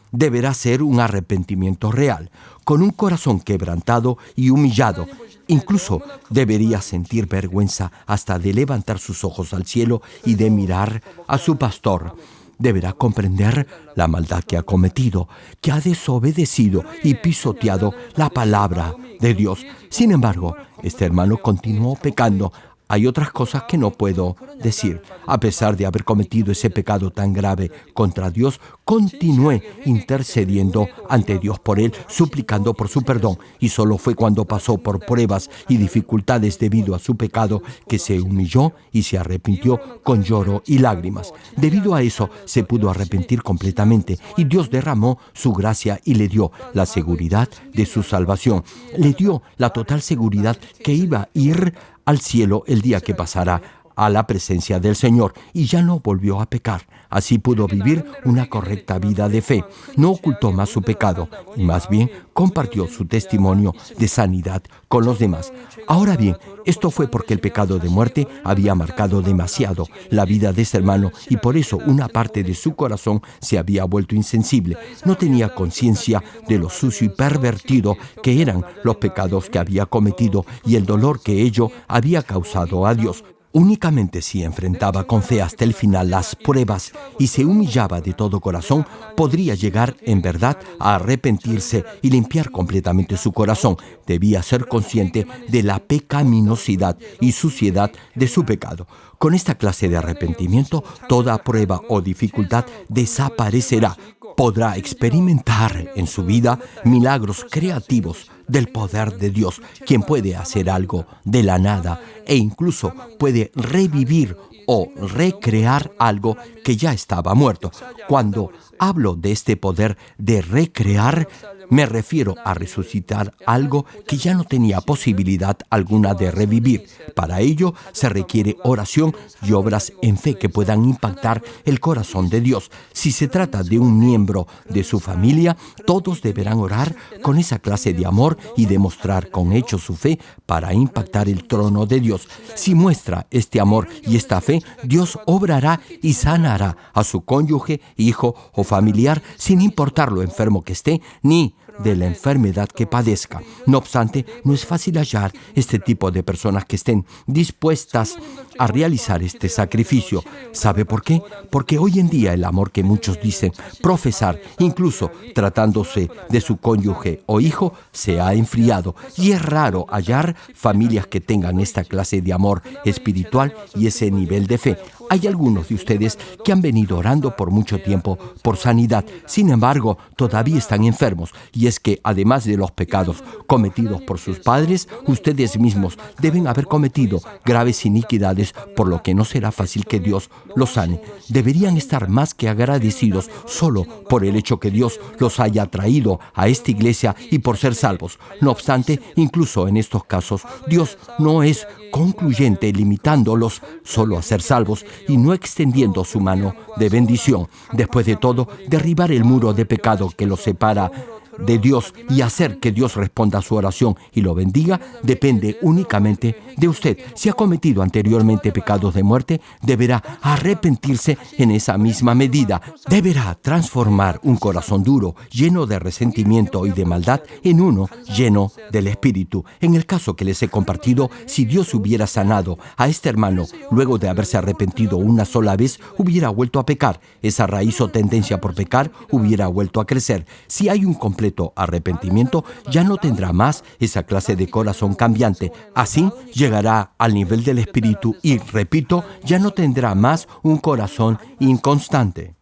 Deberá ser un arrepentimiento real, con un corazón quebrantado y humillado. Incluso debería sentir vergüenza hasta de levantar sus ojos al cielo y de mirar a su pastor. Deberá comprender la maldad que ha cometido, que ha desobedecido y pisoteado la palabra de Dios. Sin embargo, este hermano continuó pecando hay otras cosas que no puedo decir. A pesar de haber cometido ese pecado tan grave contra Dios, continué intercediendo ante Dios por él, suplicando por su perdón. Y solo fue cuando pasó por pruebas y dificultades debido a su pecado que se humilló y se arrepintió con lloro y lágrimas. Debido a eso, se pudo arrepentir completamente y Dios derramó su gracia y le dio la seguridad de su salvación. Le dio la total seguridad que iba a ir al cielo el día que pasara a la presencia del Señor y ya no volvió a pecar. Así pudo vivir una correcta vida de fe. No ocultó más su pecado y más bien compartió su testimonio de sanidad con los demás. Ahora bien, esto fue porque el pecado de muerte había marcado demasiado la vida de ese hermano y por eso una parte de su corazón se había vuelto insensible. No tenía conciencia de lo sucio y pervertido que eran los pecados que había cometido y el dolor que ello había causado a Dios. Únicamente si enfrentaba con fe hasta el final las pruebas y se humillaba de todo corazón, podría llegar en verdad a arrepentirse y limpiar completamente su corazón. Debía ser consciente de la pecaminosidad y suciedad de su pecado. Con esta clase de arrepentimiento, toda prueba o dificultad desaparecerá. Podrá experimentar en su vida milagros creativos del poder de Dios, quien puede hacer algo de la nada e incluso puede revivir o recrear algo que ya estaba muerto. Cuando hablo de este poder de recrear, me refiero a resucitar algo que ya no tenía posibilidad alguna de revivir. Para ello se requiere oración y obras en fe que puedan impactar el corazón de Dios. Si se trata de un miembro de su familia, todos deberán orar con esa clase de amor y demostrar con hechos su fe para impactar el trono de Dios. Si muestra este amor y esta fe, Dios obrará y sanará a su cónyuge, hijo o familiar, sin importar lo enfermo que esté, ni de la enfermedad que padezca. No obstante, no es fácil hallar este tipo de personas que estén dispuestas a realizar este sacrificio. ¿Sabe por qué? Porque hoy en día el amor que muchos dicen profesar, incluso tratándose de su cónyuge o hijo, se ha enfriado y es raro hallar familias que tengan esta clase de amor espiritual y ese nivel de fe. Hay algunos de ustedes que han venido orando por mucho tiempo por sanidad, sin embargo, todavía están enfermos. Y es que, además de los pecados cometidos por sus padres, ustedes mismos deben haber cometido graves iniquidades, por lo que no será fácil que Dios los sane. Deberían estar más que agradecidos solo por el hecho que Dios los haya traído a esta iglesia y por ser salvos. No obstante, incluso en estos casos, Dios no es concluyente limitándolos solo a ser salvos y no extendiendo su mano de bendición. Después de todo, derribar el muro de pecado que los separa de Dios y hacer que Dios responda a su oración y lo bendiga depende únicamente de usted. Si ha cometido anteriormente pecados de muerte, deberá arrepentirse en esa misma medida. Deberá transformar un corazón duro, lleno de resentimiento y de maldad, en uno lleno del Espíritu. En el caso que les he compartido, si Dios hubiera sanado a este hermano luego de haberse arrepentido una sola vez, hubiera vuelto a pecar. Esa raíz o tendencia por pecar hubiera vuelto a crecer. Si hay un completo arrepentimiento, ya no tendrá más esa clase de corazón cambiante. Así llegará al nivel del Espíritu y, repito, ya no tendrá más un corazón inconstante.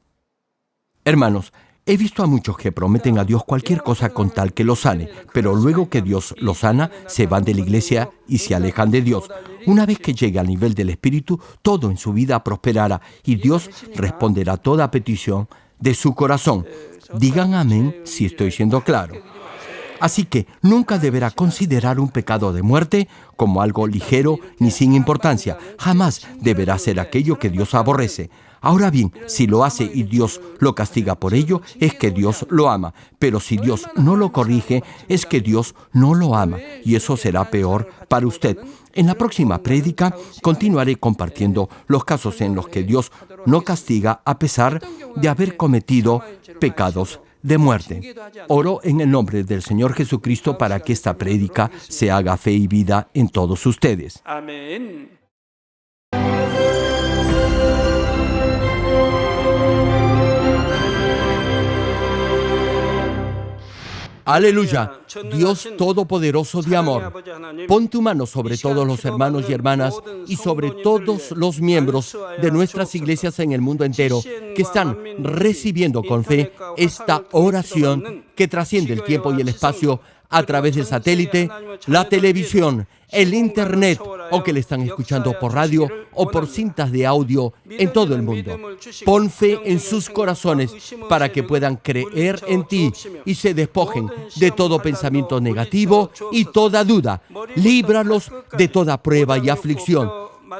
Hermanos, he visto a muchos que prometen a Dios cualquier cosa con tal que los sane, pero luego que Dios los sana, se van de la iglesia y se alejan de Dios. Una vez que llegue al nivel del Espíritu, todo en su vida prosperará y Dios responderá a toda petición de su corazón. Digan amén si estoy siendo claro. Así que nunca deberá considerar un pecado de muerte como algo ligero ni sin importancia. Jamás deberá hacer aquello que Dios aborrece. Ahora bien, si lo hace y Dios lo castiga por ello, es que Dios lo ama. Pero si Dios no lo corrige, es que Dios no lo ama. Y eso será peor para usted. En la próxima prédica continuaré compartiendo los casos en los que Dios no castiga a pesar de haber cometido pecados de muerte. Oro en el nombre del Señor Jesucristo para que esta prédica se haga fe y vida en todos ustedes. Amén. Aleluya, Dios Todopoderoso de amor, pon tu mano sobre todos los hermanos y hermanas y sobre todos los miembros de nuestras iglesias en el mundo entero que están recibiendo con fe esta oración que trasciende el tiempo y el espacio a través del satélite, la televisión, el internet o que le están escuchando por radio o por cintas de audio en todo el mundo. Pon fe en sus corazones para que puedan creer en ti y se despojen de todo pensamiento negativo y toda duda. Líbralos de toda prueba y aflicción.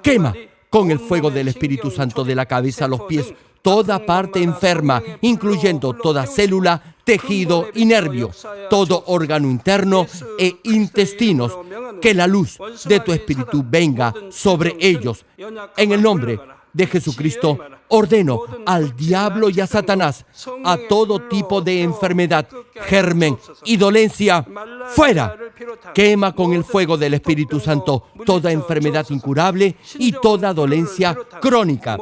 Quema con el fuego del Espíritu Santo de la cabeza a los pies toda parte enferma, incluyendo toda célula, tejido y nervio, todo órgano interno e intestinos. Que la luz de tu Espíritu venga sobre ellos. En el nombre de Jesucristo, ordeno al diablo y a Satanás, a todo tipo de enfermedad, germen y dolencia, fuera. Quema con el fuego del Espíritu Santo toda enfermedad incurable y toda dolencia crónica.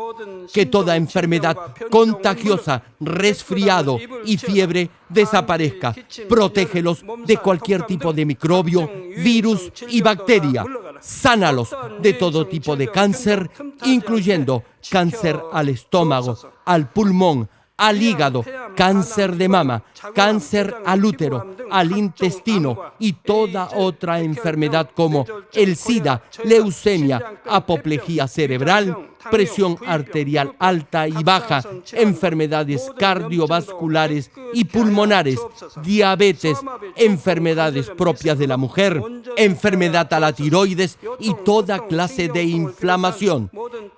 Que toda enfermedad contagiosa, resfriado y fiebre desaparezca. Protégelos de cualquier tipo de microbio, virus y bacteria. Sánalos de todo tipo de cáncer, incluyendo cáncer al estómago, al pulmón, al hígado, cáncer de mama, cáncer al útero, al intestino y toda otra enfermedad como el SIDA, leucemia, apoplejía cerebral, presión arterial alta y baja, enfermedades cardiovasculares y pulmonares, diabetes, enfermedades propias de la mujer, enfermedad a la tiroides y toda clase de inflamación.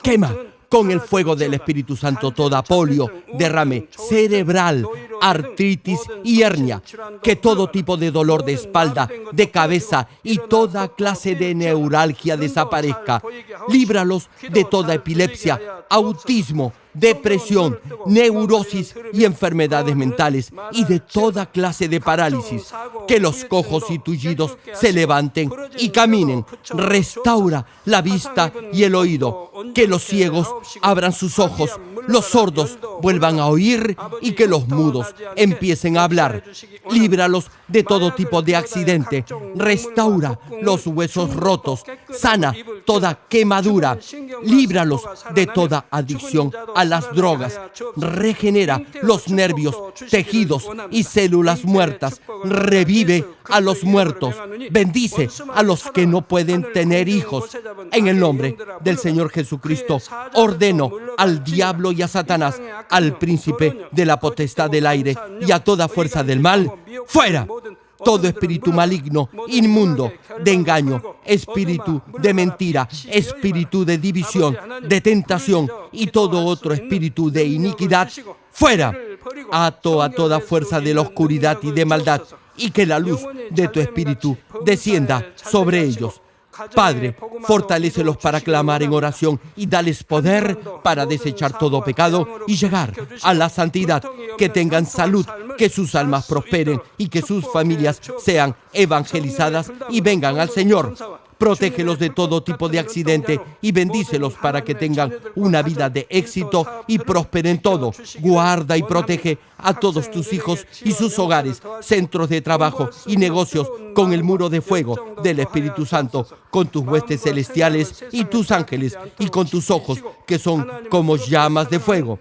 Quema con el fuego del Espíritu Santo toda polio, derrame cerebral, artritis y hernia. Que todo tipo de dolor de espalda, de cabeza y toda clase de neuralgia desaparezca. Líbralos de toda epilepsia, autismo, depresión, neurosis y enfermedades mentales y de toda clase de parálisis. Que los cojos y tullidos se levanten y caminen. Restaura la vista y el oído. Que los ciegos abran sus ojos, los sordos vuelvan a oír y que los mudos empiecen a hablar. Líbralos de todo tipo de accidente. Restaura los huesos rotos. Sana toda quemadura. Líbralos de toda adicción a las drogas. Regenera los nervios, tejidos y células muertas. Revive a los muertos. Bendice a los que no pueden tener hijos. En el nombre del Señor Jesucristo, ordeno al diablo y a Satanás, al príncipe de la potestad del aire y a toda fuerza del mal, fuera. Todo espíritu maligno, inmundo, de engaño, espíritu de mentira, espíritu de división, de tentación y todo otro espíritu de iniquidad, fuera. Ato a toda fuerza de la oscuridad y de maldad y que la luz de tu espíritu descienda sobre ellos. Padre, fortalécelos para clamar en oración y dales poder para desechar todo pecado y llegar a la santidad. Que tengan salud, que sus almas prosperen y que sus familias sean evangelizadas y vengan al Señor. Protégelos de todo tipo de accidente y bendícelos para que tengan una vida de éxito y prosperen todo. Guarda y protege a todos tus hijos y sus hogares, centros de trabajo y negocios con el muro de fuego del Espíritu Santo, con tus huestes celestiales y tus ángeles y con tus ojos que son como llamas de fuego.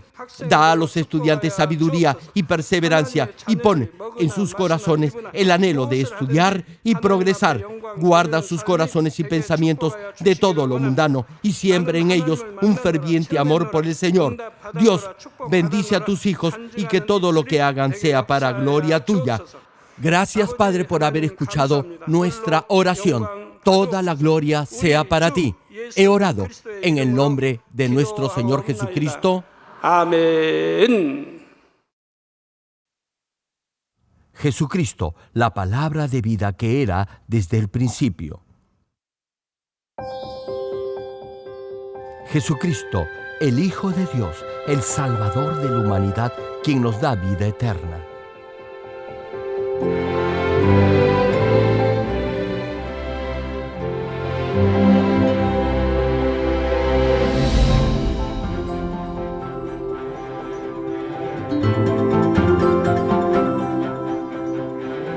Da a los estudiantes sabiduría y perseverancia y pone en sus corazones el anhelo de estudiar y progresar. Guarda sus corazones y pensamientos de todo lo mundano y siembra en ellos un ferviente amor por el Señor. Dios, bendice a tus hijos y que todo lo que hagan sea para gloria tuya. Gracias, Padre, por haber escuchado nuestra oración. Toda la gloria sea para ti. He orado en el nombre de nuestro Señor Jesucristo. Amén. Jesucristo, la palabra de vida que era desde el principio. Jesucristo, el Hijo de Dios, el Salvador de la humanidad, quien nos da vida eterna.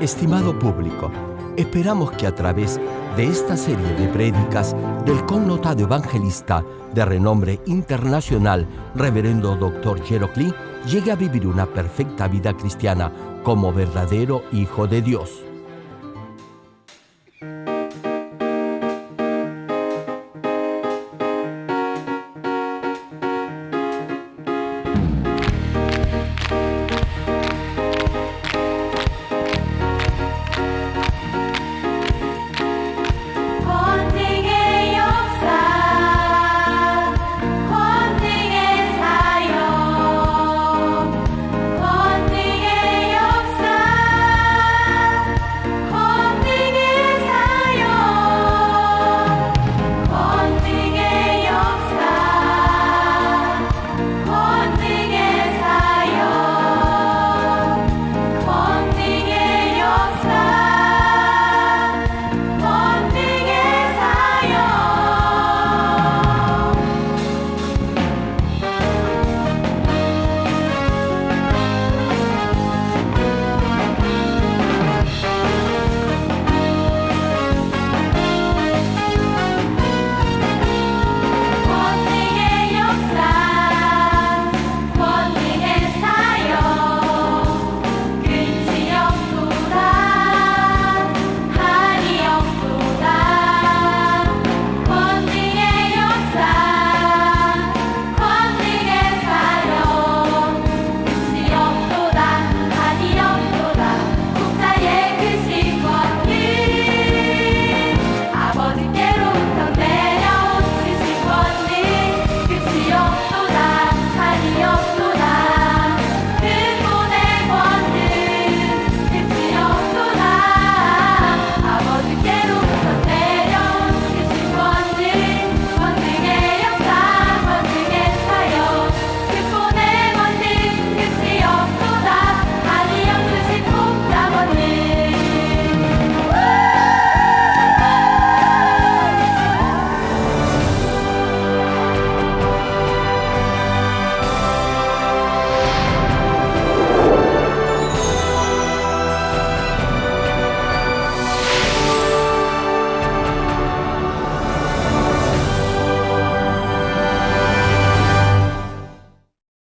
Estimado público. Esperamos que a través de esta serie de prédicas del connotado evangelista de renombre internacional, Reverendo Dr. Gerald Lee, llegue a vivir una perfecta vida cristiana como verdadero hijo de Dios.